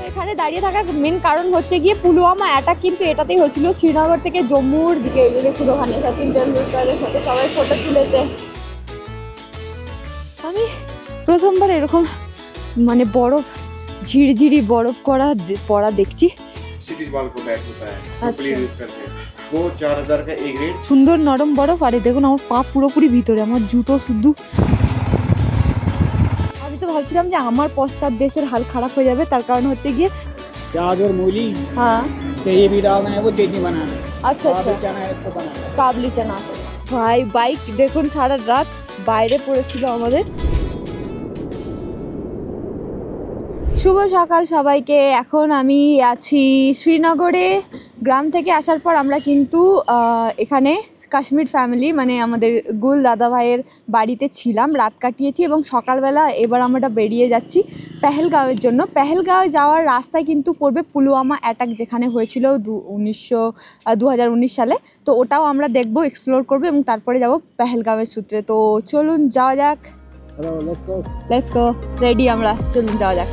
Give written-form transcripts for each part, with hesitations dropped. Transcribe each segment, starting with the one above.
এখানে দাঁড়িয়ে থাকার মেন কারণ হচ্ছে গিয়ে পুলওয়ামা অ্যাটাক কিন্তু এটাতেই হয়েছিল, শ্রীনগর থেকে জম্মুর দিকে। ওই যে পুরোখানে সচিন তেন্ডুলকারের সাথে সবাই ফটো তুলেছে। আমি প্রথমবার এরকম মানে বরফ, ঝিরঝিরি বরফ পড়া দেখছি। সুন্দর নরম বরফ। আরে দেখুন আমার পা পুরোপুরি ভিতরে, আমার জুতো শুধু। আমি তো ভাবছিলাম যে আমার পশ্চাৎ দেশের হাল খারাপ হয়ে যাবে, তার কারণ হচ্ছে গিয়ে प्याज और मूली। हाँ ये भी डालना है, वो चटनी बनाना है। अच्छा अच्छा, चना है, इसको बनाना है। কাবলি চানা আছে ভাই। বাইক দেখুন সারা রাত বাইরে পড়েছিল আমাদের। শুভ সকাল সবাইকে। এখন আমি আছি শ্রীনগরে। গ্রাম থেকে আসার পর আমরা কিন্তু এখানে কাশ্মীর ফ্যামিলি মানে আমাদের গুল দাদা ভাইয়ের বাড়িতে ছিলাম, রাত কাটিয়েছি এবং সকালবেলা এবার আমরা বেরিয়ে যাচ্ছি পেহেলগাঁওয়ের জন্য। পেহেলগাঁওয়ে যাওয়ার রাস্তায় কিন্তু পড়বে পুলওয়ামা অ্যাটাক যেখানে হয়েছিল 2019 সালে। তো ওটাও আমরা দেখবো, এক্সপ্লোর করবো এবং তারপরে যাব পেহেলগাঁওয়ের সূত্রে। তো চলুন যাওয়া যাক। Let's go. রেডি আমরা, চলুন যাওয়া যাক।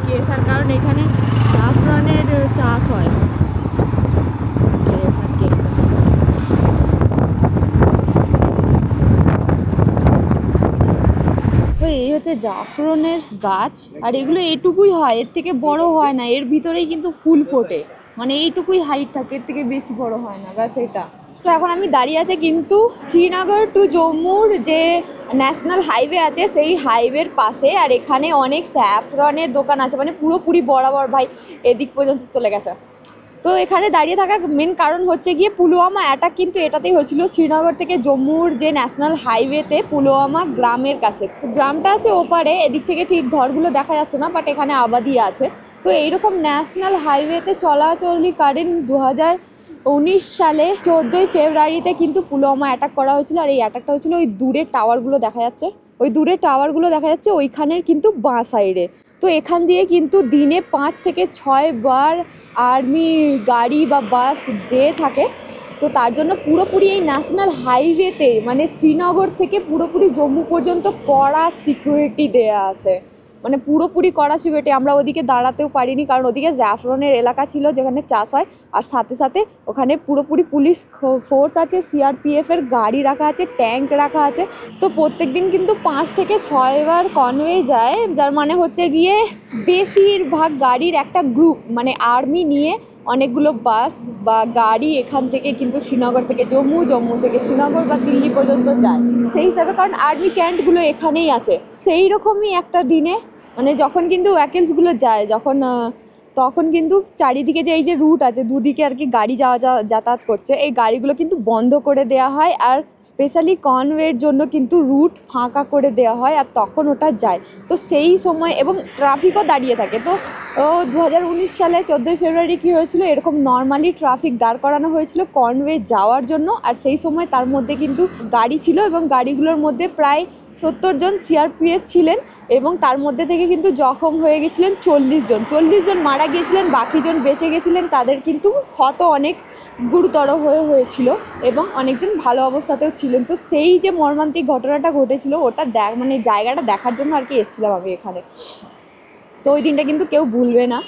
কেসার, কারণ এখানে জাফরানের চাষ হয়। তো এই হচ্ছে জাফরানের গাছ, আর এগুলো এটুকুই হয়, এর থেকে বড় হয় না। এর ভিতরেই কিন্তু ফুল ফোটে, মানে এইটুকুই হাইট থাকে, এর থেকে বেশি বড় হয় না, ব্যাস এটা। তো এখন আমি দাঁড়িয়ে আছি কিন্তু শ্রীনগর টু জম্মুর যে ন্যাশনাল হাইওয়ে আছে সেই হাইওয়ের পাশে, আর এখানে অনেক স্যাফরনের দোকান আছে, মানে পুরোপুরি বরাবর ভাই এদিক পর্যন্ত চলে গেছে। তো এখানে দাঁড়িয়ে থাকার মেন কারণ হচ্ছে গিয়ে পুলওয়ামা অ্যাটাক কিন্তু এটাতেই হয়েছিল, শ্রীনগর থেকে জম্মুর যে ন্যাশনাল হাইওয়েতে পুলওয়ামা গ্রামের কাছে। গ্রামটা আছে ওপারে, এদিক থেকে ঠিক ঘরগুলো দেখা যাচ্ছে না, বাট এখানে আবাদি আছে। তো এইরকম ন্যাশনাল হাইওয়েতে চলাচলকালীন 2019 সালে 14ই ফেব্রুয়ারিতে কিন্তু পুলওয়ামা অ্যাটাক করা হয়েছিল। আর এই অ্যাটাকটা হয়েছিল ওই দূরের টাওয়ারগুলো দেখা যাচ্ছে, ওই দূরের টাওয়ারগুলো দেখা যাচ্ছে ওইখানের কিন্তু বাঁ সাইডে। তো এখান দিয়ে কিন্তু দিনে 5 থেকে 6 বার আর্মি গাড়ি বা বাস যেয়ে থাকে। তো তার জন্য পুরোপুরি এই ন্যাশনাল হাইওয়েতে মানে শ্রীনগর থেকে পুরোপুরি জম্মু পর্যন্ত কড়া সিকিউরিটি দেয়া আছে, মানে পুরোপুরি কড়া সিকিউরিটি। আমরা ওদিকে দাঁড়াতেও পারিনি, কারণ ওদিকে জাফরানের এলাকা ছিল যেখানে চাষ হয়, আর সাথে সাথে ওখানে পুরোপুরি পুলিশ ফোর্স আছে, সিআরপিএফ এর গাড়ি রাখা আছে, ট্যাঙ্ক রাখা আছে। তো প্রত্যেক দিন কিন্তু 5 থেকে 6 বার কনওয়ে যায়, যার মানে হচ্ছে গিয়ে বেশিরভাগ গাড়র একটা গ্রুপ, মানে আর্মি নিয়ে অনেকগুলো বাস বা গাড়ি এখান থেকে কিন্তু শ্রীনগর থেকে জম্মু, জম্মু থেকে শ্রীনগর বা দিল্লি পর্যন্ত যায় সেই হিসাবে, কারণ আর্মি ক্যাম্পগুলো এখানেই আছে। সেই রকমই একটা দিনে মানে যখন কিন্তু ভ্যাকেন্সগুলো যায়, তখন কিন্তু চারিদিকে যে এই যে রুট আছে দুদিকে আর কি গাড়ি যাতায়াত করছে, এই গাড়িগুলো কিন্তু বন্ধ করে দেওয়া হয়, আর স্পেশালি কনওয়ের জন্য কিন্তু রুট ফাঁকা করে দেওয়া হয়, আর তখন ওটা যায়। তো সেই সময় এবং ট্রাফিকও দাঁড়িয়ে থাকে। তো 2019 সালে 14ই ফেব্রুয়ারি কী হয়েছিল, এরকম নর্মালি ট্রাফিক দাঁড় করানো হয়েছিল কনওয়ে যাওয়ার জন্য। আর সেই সময় তার মধ্যে কিন্তু গাড়ি ছিল এবং গাড়িগুলোর মধ্যে প্রায় 70 জন সিআরপিএফ ছিলেন, এবং তার মধ্যে থেকে কিন্তু জখম হয়ে গেছিলেন 40 জন মারা গিয়েছিলেন, বাকিজন বেঁচে গেছিলেন। তাদের কিন্তু ক্ষত অনেক গুরুতর হয়েছিল এবং অনেকজন ভালো অবস্থাতেও ছিলেন। তো সেই যে মর্মান্তিক ঘটনাটা ঘটেছিল ওটা মানে জায়গাটা দেখার জন্য আর কি এসেছিলাম আমি এখানে। তো ওই দিনটা কিন্তু কেউ ভুলবে না।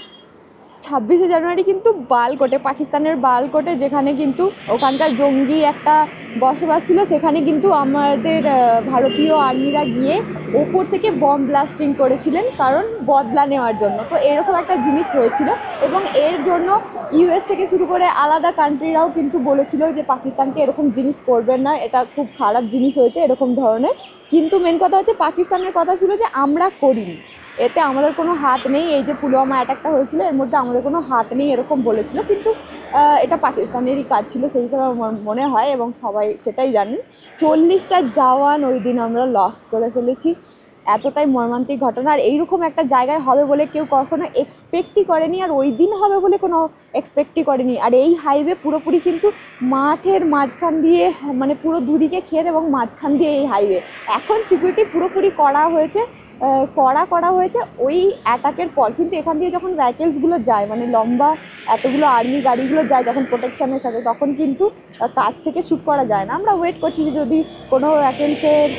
26শে জানুয়ারি কিন্তু বালকোটে, পাকিস্তানের বালকোটে, যেখানে কিন্তু ওখানকার জঙ্গি একটা বসবাস ছিল, সেখানে কিন্তু আমাদের ভারতীয় আর্মিরা গিয়ে ওপর থেকে বম ব্লাস্টিং করেছিলেন, কারণ বদলা নেওয়ার জন্য। তো এরকম একটা জিনিস হয়েছিল, এবং এর জন্য ইউএস থেকে শুরু করে আলাদা কান্ট্রিরাও কিন্তু বলেছিল যে পাকিস্তানকে এরকম জিনিস করবেন না, এটা খুব খারাপ জিনিস হয়েছে এরকম ধরনের। কিন্তু মেন কথা হচ্ছে পাকিস্তানের কথা ছিল যে আমরা করিনি, এতে আমাদের কোনো হাত নেই, এই যে পুলওয়ামা অ্যাটাকটা হয়েছিল এর মধ্যে আমাদের কোনো হাত নেই এরকম বলেছিল। কিন্তু এটা পাকিস্তানেরই কাজ ছিল সেই হিসাবে আমার মনে হয়, এবং সবাই সেটাই জানেন। 40টা জওয়ান ওই দিন আমরা লস করে ফেলেছি। এতটাই মর্মান্তিক ঘটনা। আর এইরকম একটা জায়গায় হবে বলে কেউ কখনো এক্সপেক্টই করেনি, আর ওই দিন হবে বলে কোনো এক্সপেক্টই করেনি। আর এই হাইওয়ে পুরোপুরি কিন্তু মাঠের মাঝখান দিয়ে, মানে পুরো দুদিকে ক্ষেত এবং মাঝখান দিয়ে এই হাইওয়ে। এখন সিকিউরিটি পুরোপুরি করা হয়েছে, করা হয়েছে ওই অ্যাটাকের পর। কিন্তু এখান দিয়ে যখন ভেহিকেলসগুলো যায়, মানে লম্বা এতগুলো আর্মি গাড়িগুলো যায় যখন প্রোটেকশনের সাথে, তখন কিন্তু কাছ থেকে শ্যুট করা যায় না। আমরা ওয়েট করছি যে যদি কোনো ভ্যাকেন্সের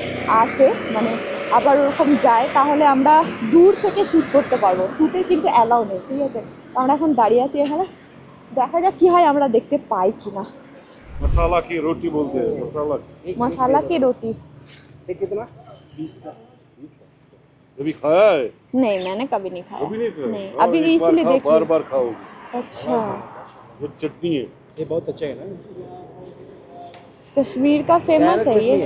আসে, মানে আবার ওরকম যায়, তাহলে আমরা দূর থেকে শ্যুট করতে পারবো। শ্যুটের কিন্তু অ্যালাউ নেই, ঠিক আছে? আমরা এখন দাঁড়িয়ে আছি এখানে, দেখা যাক কী হয়, আমরা দেখতে পাই কি না। मसाला की रोटी बोलते हैं मसाला मसाला की रोटी ये कितना 20 का। कभी खाया है नहीं, मैंने कभी नहीं खाया। कभी नहीं खाया नहीं, हाँ, अभी एक बार इसीलिए खाओ, देखी। बार बार खाओगे अच्छा, ये चटनी है ये बहुत अच्छा है ना। कश्मीर का फेमस है ये।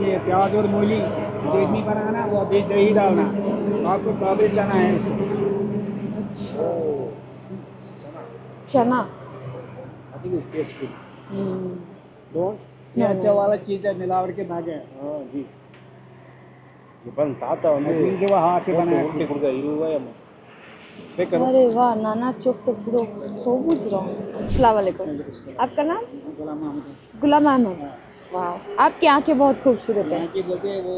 ये प्याज और मूली चटनी बनाना, वो बीच दही डालना, आपको काबुली चना है उसमें। चना। I think it's tastes good. Hmm, Don't? ये अच्छा वाला चीज़ है, मिलावट के भागे। हाँ जी Japan ताता कश्मीर से वो हाथ से बनाया रोटी कुड़का इरुवा या अरे वाह, नानार चोख तो पूरा सबुज रंग। अस्सलाम वालेकुम, आपका नाम? गुलाम मोहम्मद। गुलाम अहमद। वाह, आपकी आंखें बहुत खूबसूरत यहाँ हैं। की बोलते हैं वो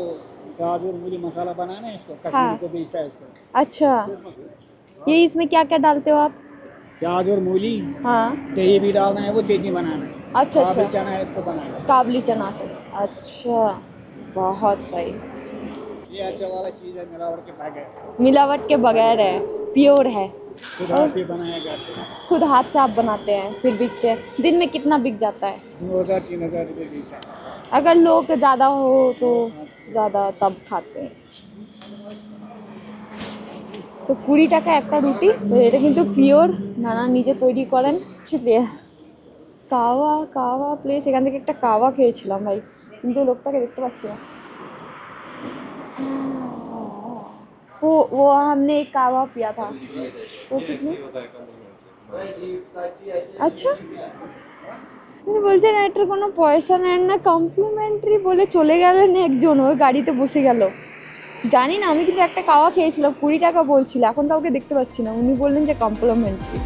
प्याज और मूली मसाला बनाना है इसको, हाँ। कश्मीर को बेचता है इसको। अच्छा, ये इसमें क्या क्या डालते हो आप? प्याज और मूली, हाँ, दही भी डालना है, वो चटनी बनाना है। अच्छा काबुली अच्छा, चना है, इसको बनाना है। काबली चना से। अच्छा, बहुत सही। ये अच्छा वाला चीज़ है, मिलावट के भागे। मिलावट के बगैर है, प्योर है। खुद हाथ से बनाया घर से। खुद हाथ से आप बनाते हैं, फिर बिकते हैं। दिन में कितना बिक जाता है? 2000-3000 रुपये बेचता है। अगर लोग ज़्यादा हो तो ज़्यादा तब खाते हैं। তো 20 টাকা একটা রুটি। তো এটা কিন্তু পিওর, নানা নিজে তৈরি করেন। শুক্রিয়া। কাওয়া কাওয়া প্লেস, এখান থেকে একটা কাওয়া খেয়েছিলাম ভাই, কিন্তু লোকটাকে দেখতে পাচ্ছি না। वो हमने एक कावा पिया था, वो कितने? আচ্ছা, তিনি বলছেন এটার কোনো পয়সা নেন না, কমপ্লিমেন্টারি বলে চলে গেলেন একজন, ওই গাড়িতে বসে গেল। জানি না, আমি কিন্তু একটা কাওয়া খেয়েছিলাম, 20 টাকা বলছিল। এখন কাউকে দেখতে পাচ্ছি না, উনি বললেন যে কমপ্লিমেন্টারি।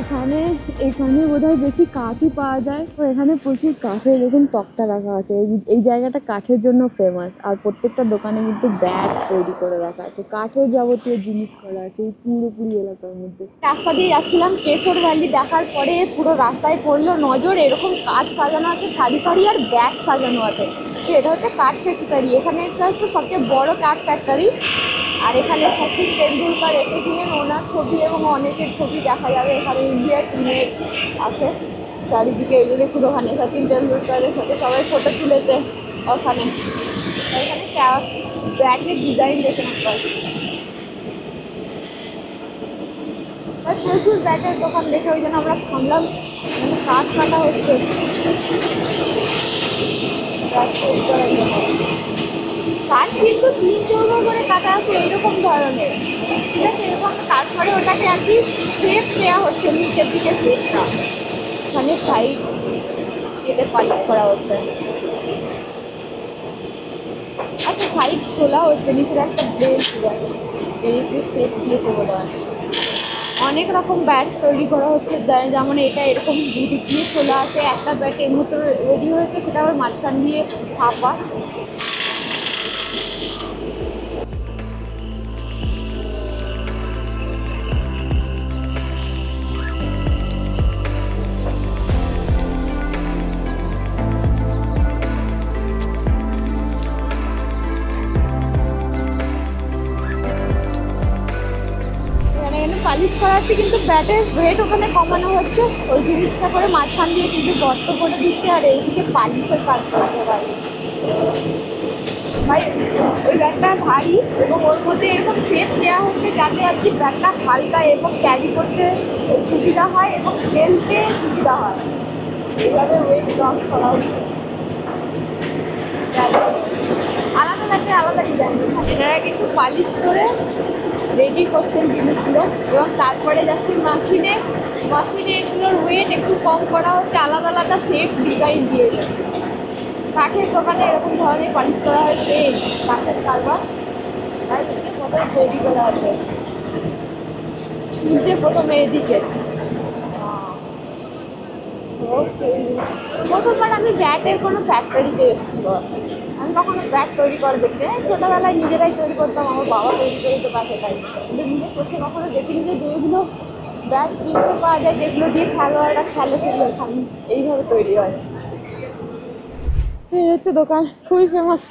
এখানে এখানে বোধহয় বেশি কাঠই পাওয়া যায়, তো এখানে প্রচুর কাঠের দেখুন তক্তা রাখা আছে। এই জায়গাটা কাঠের জন্য ফেমাস। আর প্রত্যেকটা দোকানে কিন্তু ব্যাট তৈরি করে রাখা আছে, কাঠের যাবতীয় জিনিস করা আছে এই পুরোপুরি এলাকার মধ্যে। রাস্তা দিয়ে যাচ্ছিলাম, কেশর ভ্যালি দেখার পরে পুরো রাস্তায় পড়লো নজর, এরকম কাঠ সাজানো আছে সারি সারি, আর ব্যাগ সাজানো আছে। তো এটা হচ্ছে কাঠ ফ্যাক্টরি, এখানে একটা হচ্ছে সবচেয়ে বড় কাঠ ফ্যাক্টরি। আর এখানে সচিন তেন্ডুলকার এসেছিলেন, ওনার ছবি এবং অনেকের ছবি দেখা যাবে। এখানে ইন্ডিয়া টিমের আছে চারিদিকে, এই যে দেখুন ওখানে সচিন তেন্ডুলকারের সাথে সবাই ফটো তুলেছে ওখানে। এখানে ব্যাটের ডিজাইন দেখে একবার, প্রচুর ব্যাটের দোকান দেখে ওই জন্য আমরা থামলাম। কাঠ কাটা হচ্ছে কাঠ, কিন্তু 3 চৌকো করে কাটা আছে এইরকম ধরনের, ঠিক আছে? এরকম তারপরে ওটাকে আর কি শেপ দেওয়া হচ্ছে, নিচের দিকে শেপটা। এখানে সাইড কেটে পালিশ করা হচ্ছে। আচ্ছা, সাইড খোলা হচ্ছে, নিচের একটা বেল্ট বেল্টের শেপ দিয়ে করে দেওয়া। অনেক রকম ব্যাট তৈরি করা হচ্ছে, যেমন এটা এরকম দুদিক দিয়ে খোলা আছে, একটা ব্যাট এর মতো রেডি হয়েছে, সেটা আবার মাঝখান দিয়ে ফাঁপা। পালিশ করা হচ্ছে, কিন্তু ব্যাটের ওয়েট ওখানে কমানো হচ্ছে। ওই জিনিসটা করে মাঝখান দিয়ে কিন্তু গর্ত করে দিচ্ছে, আর এইদিকে পালিশের কাজ করতে পারে ভাই। ওই ব্যাগটা ভারী এবং ওর মধ্যে এরকম শেপ দেওয়া হচ্ছে যাতে আর কি ব্যাগটা হালকা এবং ক্যারি করতে সুবিধা হয় এবং ফেলতে সুবিধা হয়। এইভাবে ওয়েট লস করা হচ্ছে। আলাদা একটা আলাদা ডিজাইন। এটাকে একটু পালিশ করে রেডি করছেন জিনিসগুলো এবং তারপরে যাচ্ছে মেশিনে। মেশিনে এগুলোর ওয়েট একটু কম করা হচ্ছে, আলাদা আলাদা সেফ ডিজাইন দিয়ে যাচ্ছে। কাঠের দোকানে এরকম ধরনের পালিশ করা হয়েছে, কাঠের কারবার আর কত তৈরি করা আছে। সূর্যের প্রথমে এদিকে প্রথমবার আমি ব্যাটের কোনো ফ্যাক্টরিতে এসেছিল। আমি কখনো ব্যাট তৈরি করে দেখতে, ছোটোবেলায় নিজেরাই তৈরি করতাম, আমার বাবা তৈরি করে দিতে পারতে তাই। কিন্তু নিজের চোখে কখনো দেখিনি যে যেগুলো ব্যাট কিনতে পাওয়া যায়, যেগুলো দিয়ে খেলোয়াড়রা খেলে সেগুলো এখানে এইভাবে তৈরি হয়। এই হচ্ছে দোকান, খুবই ফেমাস।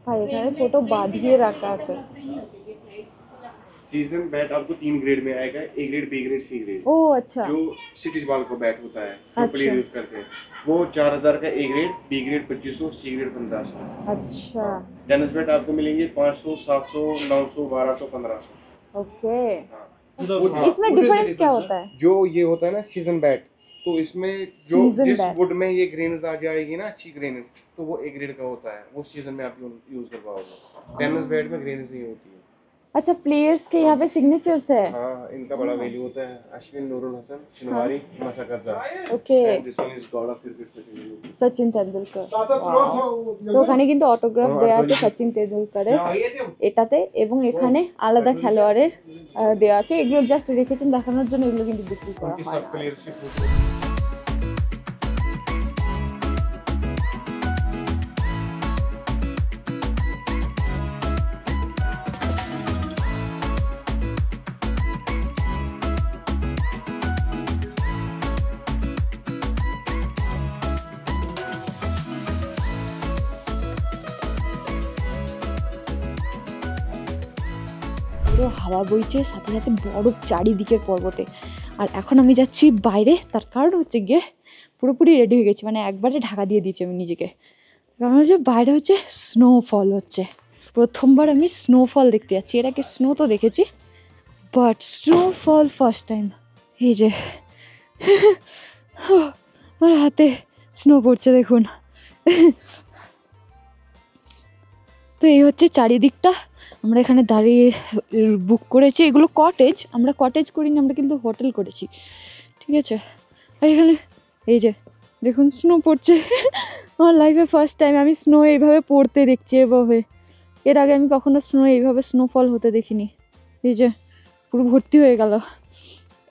ভাই এখানে ফটো বাঁধিয়ে রাখা আছে। सीजन बैट आपको 3 ग्रेड में आएगा, A grade, B grade, C grade. ও আচ্ছা, जो सिटीज बॉल का बैट होता है जो अच्छा। प्लेयर यूज करते हैं वो 4000 का A grade, B grade 2500, C grade 1500। আচ্ছা, टेनिस बैट आपको मिलेंगे 500, 700, 900, 1200, 1500। ओके। हाँ। इसमें डिफरेंस क्या होता है? जो ये होता है ना सीजन बैट, तो इसमें जो Season जिस bat। वुड में ये ग्रेन्स आ जाएगी ना, अच्छी ग्रेन्स, तो वो ए ग्रेड का होता है, वो सीजन में आप यूज कर पाओगे। टेनिस बैट में ग्रेन्स नहीं होती है। अच्छा, प्लेयर्स के यहाँ पे सिग्नेचर्स है। हाँ, इनका बड़ा वैल्यू होता है। Ashwin, Nurul Hasan, Shinwari, Masakadza. Okay, And this one is god of cricket, Sachin Tendulkar. Sachin Tendulkar. তো ওখানে কিন্তু অটোগ্রাফ দেওয়া আছে সচিন তেন্ডুলকারের এটাতে, এবং এখানে আলাদা খেলোয়াড়ের দেওয়া আছে। এগুলো জাস্ট রেখেছেন দেখানোর জন্য, এগুলো কিন্তু বিক্রি করা उनके হয় सब না। प्लेयर्स की फोटो। পুরো হাওয়া বইছে, সাথে সাথে বরফ চারিদিকের পর্বতে। আর এখন আমি যাচ্ছি বাইরে, তার কারণ হচ্ছে গিয়ে পুরোপুরি রেডি হয়ে গেছি, মানে একবারে ঢাকা দিয়ে দিয়েছি আমি নিজেকে। কারণ হচ্ছে বাইরে হচ্ছে স্নোফল হচ্ছে, প্রথমবার আমি স্নোফল দেখতে যাচ্ছি। এর আগে স্নো তো দেখেছি, বাট স্নোফল ফার্স্ট টাইম। এই যে আমার হাতে স্নো পড়ছে দেখুন। তো এই হচ্ছে চারিদিকটা। আমরা এখানে দাঁড়িয়ে বুক করেছি, এগুলো কটেজ, আমরা কটেজ করিনি, আমরা কিন্তু হোটেল করেছি, ঠিক আছে। আর এখানে এই যে দেখুন স্নো পড়ছে। আমার লাইফে ফার্স্ট টাইম আমি স্নো এইভাবে পড়তে দেখছি এভাবে। এর আগে আমি কখনো স্নো এইভাবে স্নোফল হতে দেখিনি। এই যে পুরো ভর্তি হয়ে গেল,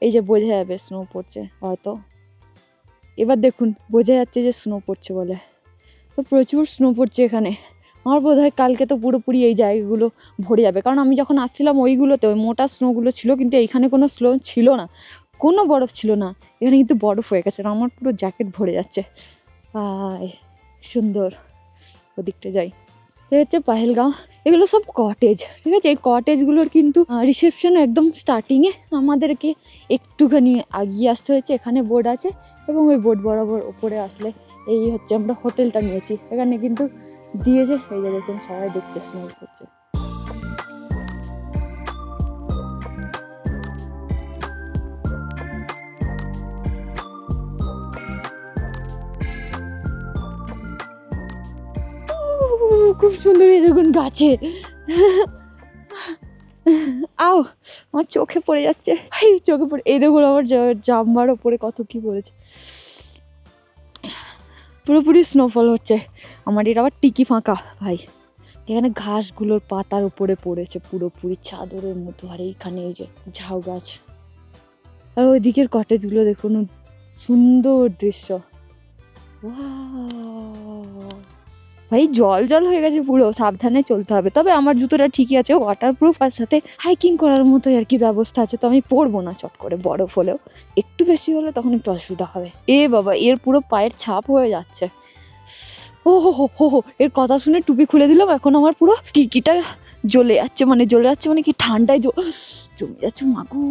এই যে বোঝা যাবে স্নো পড়ছে হয়তো। এবার দেখুন বোঝা যাচ্ছে যে স্নো পড়ছে বলে। তো প্রচুর স্নো পড়ছে এখানে। আমার বোধ হয় কালকে তো পুরোপুরি এই জায়গাগুলো ভরে যাবে, কারণ আমি যখন আসছিলাম ওইগুলোতে ওই মোটা স্নোগুলো ছিল, কিন্তু এইখানে কোনো স্নো ছিল না, কোনো বরফ ছিল না। এখানে কিন্তু বরফ হয়ে গেছে, আমার পুরো জ্যাকেট ভরে যাচ্ছে। সুন্দর, ওদিকটা যাই। এই হচ্ছে পাহেলগাঁও, এগুলো সব কটেজ, ঠিক আছে। এই কটেজগুলোর কিন্তু রিসেপশন একদম স্টার্টিংয়ে আমাদেরকে একটুখানি আগিয়ে আসতে হয়েছে। এখানে বোর্ড আছে এবং ওই বোর্ড বরাবর ওপরে আসলে এই হচ্ছে আমরা হোটেলটা নিয়েছি। এখানে কিন্তু দিয়েছে, এই যে দেখুন সবাই দেখছে স্নো করছে। খুব সুন্দর, এই দেখুন গাছে। আও আমার চোখে পড়ে যাচ্ছে, চোখে পড়ে। এই দেখুন আমার জাম্বার ওপরে কত কি পড়েছে। পুরোপুরি স্নোফল হচ্ছে। আমার এটা আবার টিকি ফাঁকা ভাই। এখানে ঘাসগুলোর পাতার উপরে পড়েছে পুরোপুরি চাদরের মতো। আর এইখানে এই যে ঝাউ গাছ, আর ওই দিকের কটেজগুলো দেখুন, সুন্দর দৃশ্য। ভাই জল জল হয়ে গেছে পুরো, সাবধানে চলতে হবে। তবে আমার জুতোটা ঠিকই আছে, ওয়াটারপ্রুফ, আর সাথে হাইকিং করার মতোই আর কি ব্যবস্থা আছে। তো আমি পরবো না চট করে, বরফ হলেও একটু বেশি হলে তখন একটু অসুবিধা হবে। এ বাবা, এর পুরো পায়ের ছাপ হয়ে যাচ্ছে। ও হো হো হো হো, এর কথা শুনে টুপি খুলে দিলাম, এখন আমার পুরো টিকিটা জ্বলে যাচ্ছে, মানে জ্বলে যাচ্ছে মানে কি ঠান্ডায় জমে যাচ্ছে। মাগু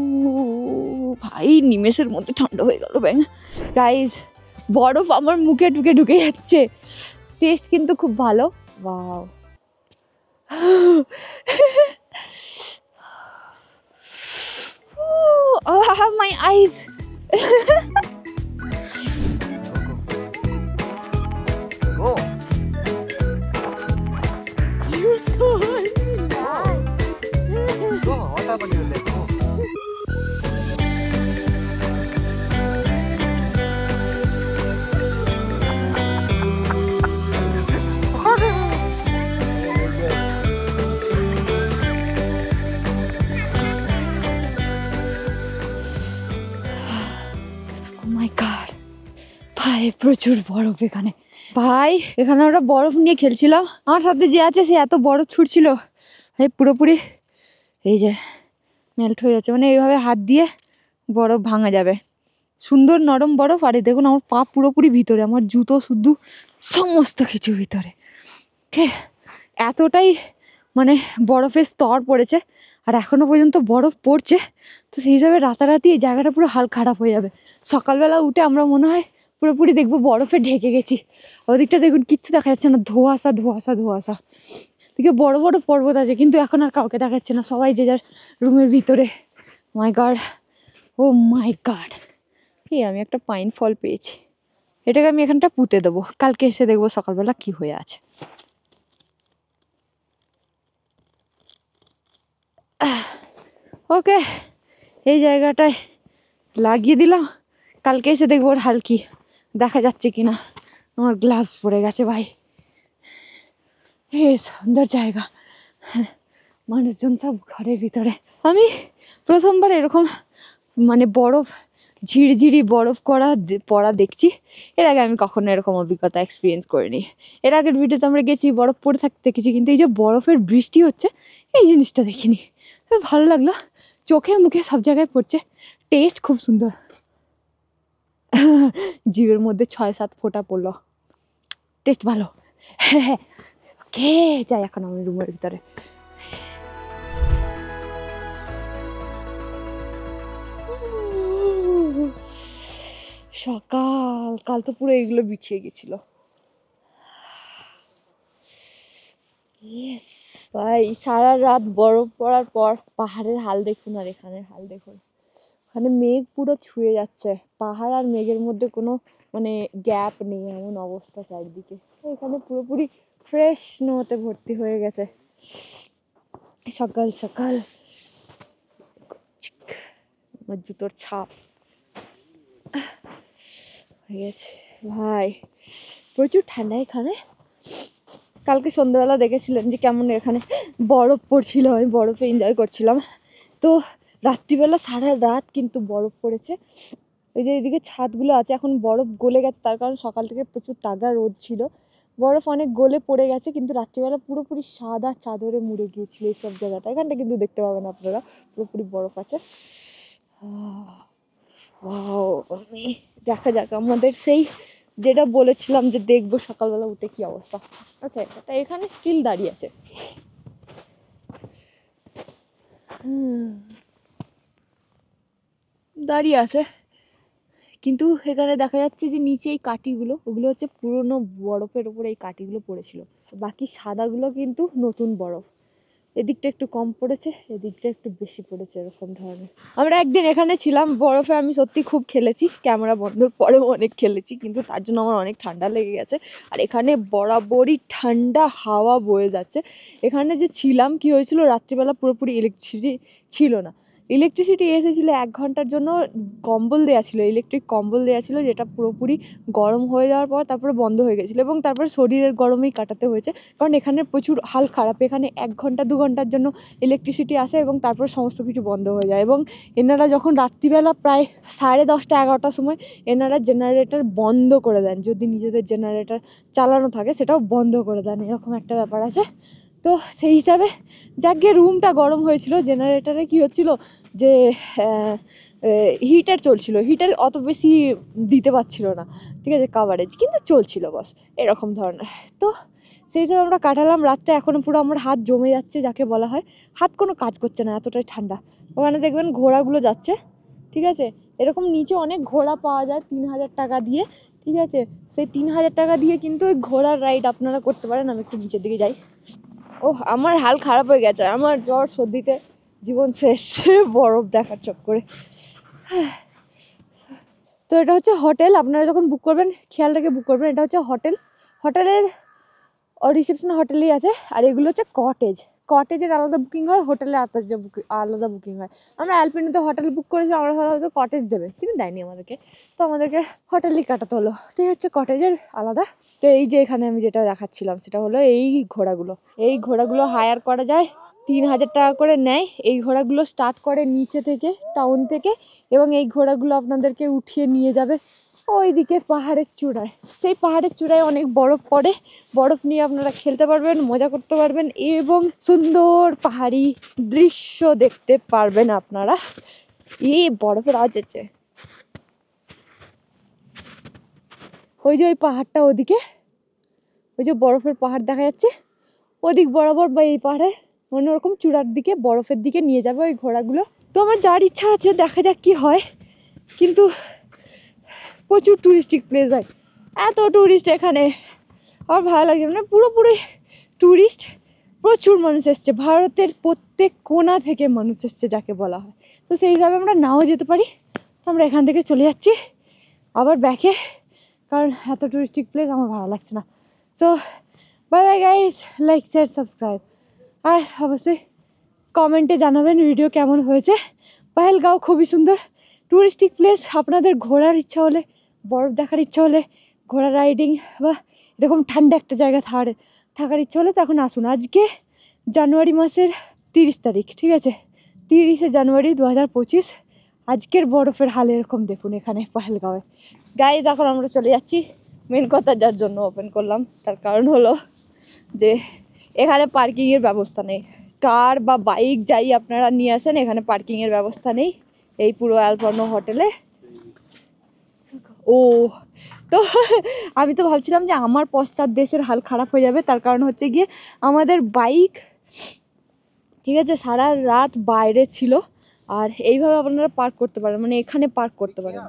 ভাই, নিমেষের মধ্যে ঠান্ডা হয়ে গেল ব্যাং। গাইজ, বরফ আমার মুখে ঢুকে ঢুকে যাচ্ছে। টেস্ট কিন্তু খুব ভালো। ওয়াও, মাই আইজ। ভাই প্রচুর বরফ এখানে। ভাই এখানে আমরা বরফ নিয়ে খেলছিলাম, আমার সাথে যে আছে সে এত বরফ ছুটছিল ভাই পুরোপুরি এই যে মেল্ট হয়ে যাচ্ছে, মানে এইভাবে হাত দিয়ে বরফ ভাঙা যাবে, সুন্দর নরম বরফ। আর এই দেখুন আমার পা পুরোপুরি ভিতরে, আমার জুতো শুধু সমস্ত কিছু ভিতরে। এতটাই মানে বরফের স্তর পড়েছে আর এখনো পর্যন্ত বরফ পড়ছে, তো সেই হিসাবে রাতারাতি এই জায়গাটা পুরো হাল খারাপ হয়ে যাবে। সকালবেলা উঠে আমরা মনে হয় পুরোপুরি দেখবো বরফে ঢেকে গেছি। ওদিকটা দেখুন কিচ্ছু দেখা যাচ্ছে না, ধোঁয়াশা ধোঁয়াশা ধোঁয়াশা। দিকে বড় বড় পর্বত আছে কিন্তু এখন আর কাউকে দেখাচ্ছে না, সবাই যে যার রুমের ভিতরে। মাই গড, ও মাই গড, এই আমি একটা পাইন ফল পেয়েছি, এটাকে আমি এখানটা পুঁতে দেবো, কালকে এসে দেখবো সকালবেলা কি হয়ে আছে। ওকে, এই জায়গাটায় লাগিয়ে দিলাম, কালকে এসে দেখবো ওর হাল কি দেখা যাচ্ছে কিনা। আমার গ্লাভস পড়ে গেছে ভাই। সুন্দর জায়গা, মানুষজন সব ঘরের ভিতরে। আমি প্রথমবার এরকম মানে বরফ ঝিরঝিরি বরফ পড়া দেখছি। এর আগে আমি কখনো এরকম অভিজ্ঞতা এক্সপিরিয়েন্স করিনি। এর আগের ভিডিওতে আমরা গেছি বরফ পড়ে থাকতে দেখেছি, কিন্তু এই যে বরফের বৃষ্টি হচ্ছে এই জিনিসটা দেখিনি। ভালো লাগলো, চোখে মুখে সব জায়গায় পড়ছে, টেস্ট খুব সুন্দর। জিভের মধ্যে 6-7 ফোঁটা পড়লো, টেস্ট ভালো। হ্যাঁ, কে যাই এখন আমি রুমের ভিতরে। সকাল কাল তো পুরো এগুলো বিছিয়ে গেছিল। ভাই সারা রাত বরফ পড়ার পর পাহাড়ের হাল দেখুন আর এখানের হাল দেখুন। ওখানে মেঘ পুরো ছুঁয়ে যাচ্ছে, পাহাড় আর মেঘের মধ্যে কোনো মানে গ্যাপ নেই, এমন অবস্থা চারিদিকে। এখানে পুরোপুরি ফ্রেশ স্নোতে ভর্তি হয়ে গেছে সকাল সকাল। আমার জুতোর ছাপ হয়ে গেছে ভাই, প্রচুর ঠান্ডা এখানে। কালকে সন্ধ্যাবেলা দেখেছিলেন যে কেমন এখানে বরফ পড়ছিল, আমি বরফে এনজয় করছিলাম। তো রাত্রিবেলা সারা রাত কিন্তু বরফ পড়েছে। এই যে এদিকে ছাদগুলো আছে এখন বরফ গলে গেছে, তার কারণ সকাল থেকে প্রচুর তাগড়া রোদ ছিল, বরফ অনেক গলে পড়ে গেছে। কিন্তু রাত্রিবেলা পুরোপুরি সাদা চাদরে মুড়ে গিয়েছিল এইসব জায়গাটা। এখানটা কিন্তু দেখতে পাবেন আপনারা, পুরোপুরি বরফ আছে। দেখা যাক, আমাদের সেই যেটা বলেছিলাম যে দেখবো সকালবেলা উঠে কি অবস্থা। আচ্ছা, এটা এখানে স্টিল দাঁড়িয়ে আছে। দাঁড়িয়ে আছে, কিন্তু এখানে দেখা যাচ্ছে যে নিচে এই কাঠিগুলো, ওগুলো হচ্ছে পুরোনো বরফের উপরে এই কাঠিগুলো পড়েছিল। বাকি সাদাগুলো কিন্তু নতুন বরফ। এদিকটা একটু কম পড়েছে, এদিকটা একটু বেশি পড়েছে, এরকম ধরনের। আমরা একদিন এখানে ছিলাম বরফে, আমি সত্যি খুব খেলেছি, ক্যামেরা বন্ধর পরেও অনেক খেলেছি, কিন্তু তার জন্য আমার অনেক ঠান্ডা লেগে গেছে। আর এখানে বরাবরই ঠান্ডা হাওয়া বয়ে যাচ্ছে। এখানে যে ছিলাম কি হয়েছিল, রাত্রিবেলা পুরোপুরি ইলেকট্রিসিটি ছিল না। ইলেকট্রিসিটি এসেছিল 1 ঘন্টার জন্য, কম্বল দেওয়া ছিল, ইলেকট্রিক কম্বল দেওয়া ছিল, যেটা পুরোপুরি গরম হয়ে যাওয়ার পর তারপরে বন্ধ হয়ে গেছিলো, এবং তারপরে শরীরের গরমেই কাটাতে হয়েছে, কারণ এখানে প্রচুর হাল খারাপ। এখানে 1 ঘন্টা 2 ঘন্টার জন্য ইলেকট্রিসিটি আসে এবং তারপর সমস্ত কিছু বন্ধ হয়ে যায়। এবং এনারা যখন রাত্রিবেলা প্রায় 10:30 11টার সময় এনারা জেনারেটর বন্ধ করে দেন, যদি নিজেদের জেনারেটর চালানো থাকে সেটাও বন্ধ করে দেন, এরকম একটা ব্যাপার আছে। তো সেই হিসাবে যাকে রুমটা গরম হয়েছিল, জেনারেটরে কি হচ্ছিল যে হিটার চলছিল, হিটার অত বেশি দিতে পারছিল না, ঠিক আছে, কাভারেজ, কিন্তু চলছিল বস, এরকম ধরনের। তো সেই হিসাবে আমরা কাটালাম রাতটা। এখনও পুরো আমার হাত জমে যাচ্ছে, যাকে বলা হয় হাত কোনো কাজ করছে না, এতটাই ঠান্ডা। ওখানে দেখবেন ঘোড়াগুলো যাচ্ছে, ঠিক আছে, এরকম নিচে অনেক ঘোড়া পাওয়া যায় 3000 টাকা দিয়ে, ঠিক আছে, সেই 3000 টাকা দিয়ে কিন্তু ওই ঘোড়ার রাইড আপনারা করতে পারেন। আমি একটু নিচের দিকে যাই। আমার হাল খারাপ হয়ে গেছে, আমার জ্বর সর্দিতে জীবন শেষ বরফ দেখার চক্করে। তো এটা হচ্ছে হোটেল, আপনারা যখন বুক করবেন খেয়াল রেখে বুক করবেন। এটা হচ্ছে হোটেল, হোটেলের রিসেপশন হোটেলেই আছে। আর এগুলো হচ্ছে কটেজ, কটেজের আলাদা বুকিং হয়, হোটেলের আলাদা বুকিং হয়। আমরা অ্যালপিনোতে হোটেল বুক করেছি, আমরা ভালো হয়তো কটেজ দেবে, কিন্তু দেয়নি আমাদেরকে, তো আমাদেরকে হোটেলই কাটাতে হলো। তো এই হচ্ছে কটেজের আলাদা। তো এই যে এখানে আমি যেটা দেখাচ্ছিলাম সেটা হলো এই ঘোড়াগুলো হায়ার করা যায়, 3000 টাকা করে নেয়। এই ঘোড়াগুলো স্টার্ট করে নিচে থেকে, টাউন থেকে, এবং এই ঘোড়াগুলো আপনাদেরকে উঠিয়ে নিয়ে যাবে ওইদিকে পাহাড়ের চূড়ায়, সেই পাহাড়ের চূড়ায় অনেক বরফ পড়ে, বরফ নিয়ে আপনারা খেলতে পারবেন, মজা করতে পারবেন এবং সুন্দর পাহাড়ি দৃশ্য দেখতে পারবেন আপনারা। এই বরফের আওয়াজ হচ্ছে, ওই যে ওই পাহাড়টা ওদিকে, ওই যে বরফের পাহাড় দেখা যাচ্ছে ওদিক বরাবর, বা এই পাহাড়ে অন্যরকম চূড়ার দিকে বরফের দিকে নিয়ে যাবে ওই ঘোড়াগুলো। তো আমার যার ইচ্ছা আছে, দেখা যাক কি হয়। কিন্তু প্রচুর টুরিস্টিক প্লেস ভাই, এত টুরিস্ট এখানে, আমার ভালো লাগছে, মানে পুরোপুরি টুরিস্ট, প্রচুর মানুষ এসছে, ভারতের প্রত্যেক কোণা থেকে মানুষ এসছে যাকে বলা হয়। তো সেই হিসাবে আমরা নাও যেতে পারি, তো আমরা এখান থেকে চলে যাচ্ছি আবার ব্যাকে, কারণ এত টুরিস্টিক প্লেস আমার ভালো লাগছে না। So bye bye guys, like share subscribe, আর অবশ্যই কমেন্টে জানাবেন ভিডিও কেমন হয়েছে। পাহেলগাঁও খুবই সুন্দর টুরিস্টিক প্লেস, আপনাদের ঘোরার ইচ্ছা হলে, বরফ দেখার ইচ্ছা হলে, ঘোড়া রাইডিং বা এরকম ঠান্ডা একটা জায়গা থাকার ইচ্ছা হলে তখন আসুন। আজকে জানুয়ারি মাসের 30 তারিখ, ঠিক আছে, 30শে জানুয়ারি 2025। আজকের বরফের হাল এরকম দেখুন এখানে পাহেলগাঁওয়ে। গাইজ এখন আমরা চলে যাচ্ছি, মেন কথা যার জন্য ওপেন করলাম তার কারণ হলো যে এখানে পার্কিংয়ের ব্যবস্থা নেই, কার বা বাইক যাই আপনারা নিয়ে আসেন, এখানে পার্কিংয়ের ব্যবস্থা নেই এই পুরো অ্যালপর্নো হোটেলে। ও তো আমি তো ভাবছিলাম যে আমার পশ্চাৎ দেশের হাল খারাপ হয়ে যাবে, তার কারণ হচ্ছে গিয়ে আমাদের বাইক, ঠিক আছে, সারা রাত বাইরে ছিল, আর এইভাবে আপনারা পার্ক করতে পারেন, মানে এখানে পার্ক করতে পারেন।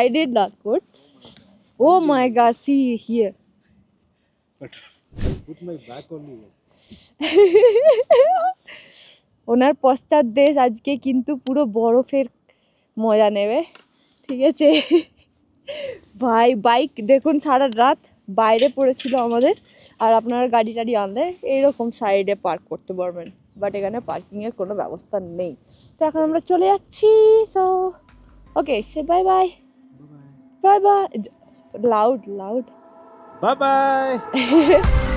I did not put. Oh my God, see here. Put my back only. ওনার পশ্চাৎ দেশ আজকে কিন্তু পুরো বরফের মজা নেবে, ঠিক আছে ভাই। বাইক দেখুন সারা রাত বাইরে পড়েছিল আমাদের, আর আপনারা গাড়ি টাড়ি আনলে এইরকম সাইডে পার্ক করতে পারবেন, বাট এখানে পার্কিংয়ের কোনো ব্যবস্থা নেই। তো এখন আমরা চলে যাচ্ছি, so okay, say bye bye, bye bye, loud Bye bye.